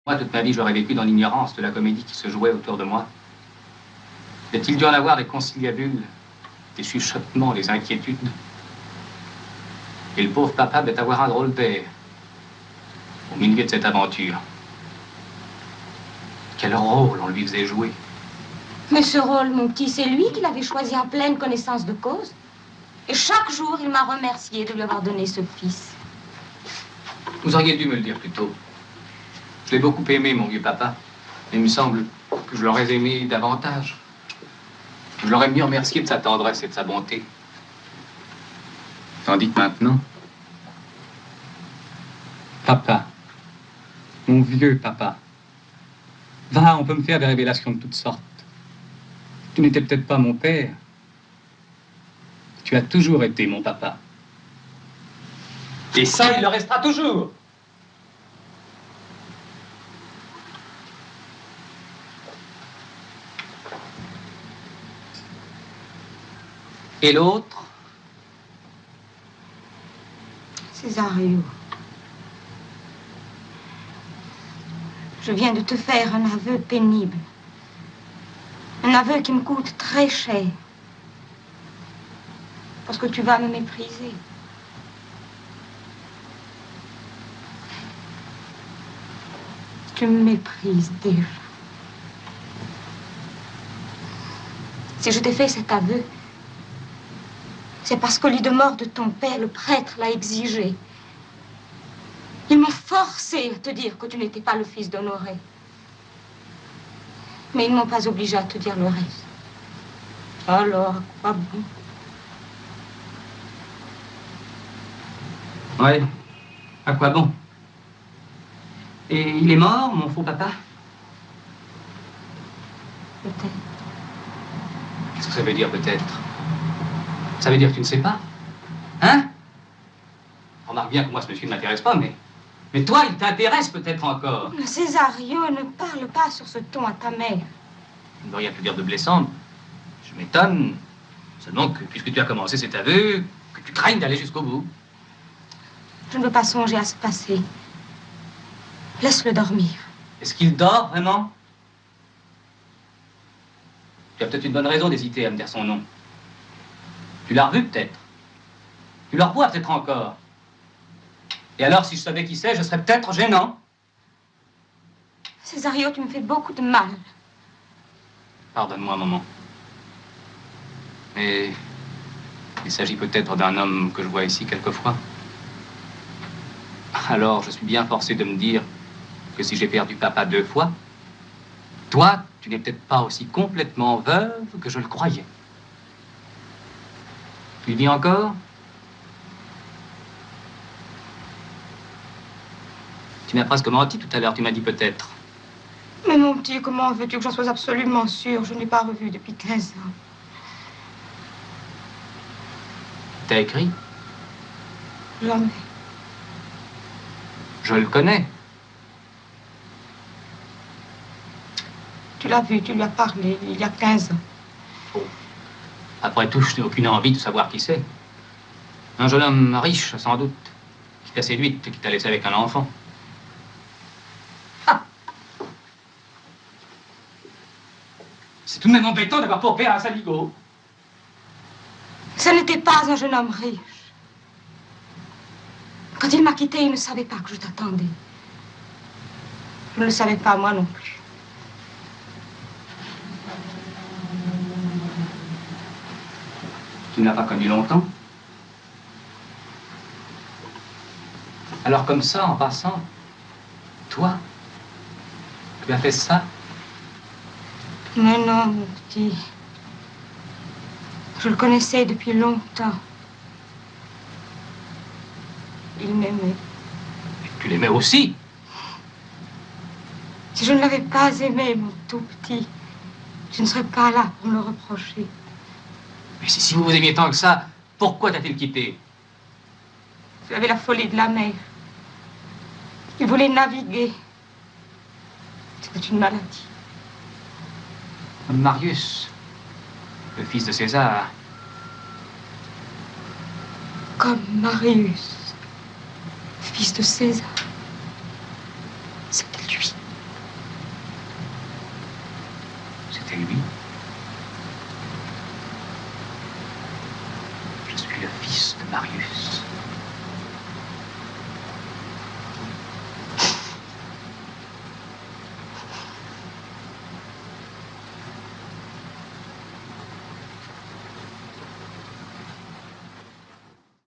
Moi, toute ma vie, j'aurais vécu dans l'ignorance de la comédie qui se jouait autour de moi. Y a-t-il dû en avoir des conciliabules, des chuchotements, des inquiétudes? Et le pauvre papa devait avoir un drôle d'air au milieu de cette aventure. Quel rôle on lui faisait jouer. Mais ce rôle, mon petit, c'est lui qui l'avait choisi en pleine connaissance de cause. Et chaque jour, il m'a remercié de lui avoir donné ce fils. Vous auriez dû me le dire plus tôt. Je l'ai beaucoup aimé, mon vieux papa. Mais il me semble que je l'aurais aimé davantage. Je l'aurais mieux remercié de sa tendresse et de sa bonté. Tandis que maintenant... Papa. Mon vieux papa. Va, on peut me faire des révélations de toutes sortes. Tu n'étais peut-être pas mon père. Tu as toujours été mon papa. Et ça, il le restera toujours. Et l'autre? Césario. Je viens de te faire un aveu pénible. Un aveu qui me coûte très cher. Parce que tu vas me mépriser. Tu me méprises déjà. Si je t'ai fait cet aveu, c'est parce qu'au lit de mort de ton père, le prêtre l'a exigé. Ils m'ont forcé à te dire que tu n'étais pas le fils d'Honoré. Mais ils ne m'ont pas obligé à te dire le reste. Alors, à quoi bon? Ouais, à quoi bon? Et il est mort, mon faux papa? Peut-être. Qu'est-ce que ça veut dire, peut-être? Ça veut dire que tu ne sais pas? Hein? Remarque bien que moi, ce monsieur ne m'intéresse pas, mais toi, il t'intéresse peut-être encore. Césario, ne parle pas sur ce ton à ta mère. Tu ne veux rien te dire de blessant. Je m'étonne. Seulement que, puisque tu as commencé cet aveu, que tu craignes d'aller jusqu'au bout. Je ne veux pas songer à ce passé. Laisse-le dormir. Est-ce qu'il dort, vraiment? Tu as peut-être une bonne raison d'hésiter à me dire son nom. Tu l'as revu, peut-être. Tu le revois peut-être encore. Et alors, si je savais qui c'est, je serais peut-être gênant. Césario, tu me fais beaucoup de mal. Pardonne-moi, maman. Mais il s'agit peut-être d'un homme que je vois ici quelquefois. Alors, je suis bien forcé de me dire que si j'ai perdu papa 2 fois, toi, tu n'es peut-être pas aussi complètement veuve que je le croyais. Tu vis encore? Tu m'as presque menti tout à l'heure, tu m'as dit peut-être. Mais mon petit, comment veux-tu que j'en sois absolument sûre? Je ne l'ai pas revu depuis 15 ans. T'as écrit? Jamais. Je le connais. Tu l'as vu, tu lui as parlé il y a 15 ans. Oh. Après tout, je n'ai aucune envie de savoir qui c'est. Un jeune homme riche, sans doute, qui t'a séduite et qui t'a laissé avec un enfant. Ah. C'est tout de même embêtant d'avoir pour père un saligo. Ce n'était pas un jeune homme riche. Quand il m'a quitté, il ne savait pas que je t'attendais. Je ne le savais pas, moi non plus. Tu ne l'as pas connu longtemps? Alors comme ça, en passant, toi, tu as fait ça? Mais non, mon petit. Je le connaissais depuis longtemps. Il m'aimait. Et tu l'aimais aussi? Si je ne l'avais pas aimé, mon tout petit, je ne serais pas là pour me le reprocher. Mais si vous vous aimiez tant que ça, pourquoi t'a-t-il quitté? J'avais la folie de la mer. Il voulait naviguer. C'était une maladie. Comme Marius, le fils de César. Comme Marius, fils de César. C'était lui. C'était lui. Je suis le fils de Marius.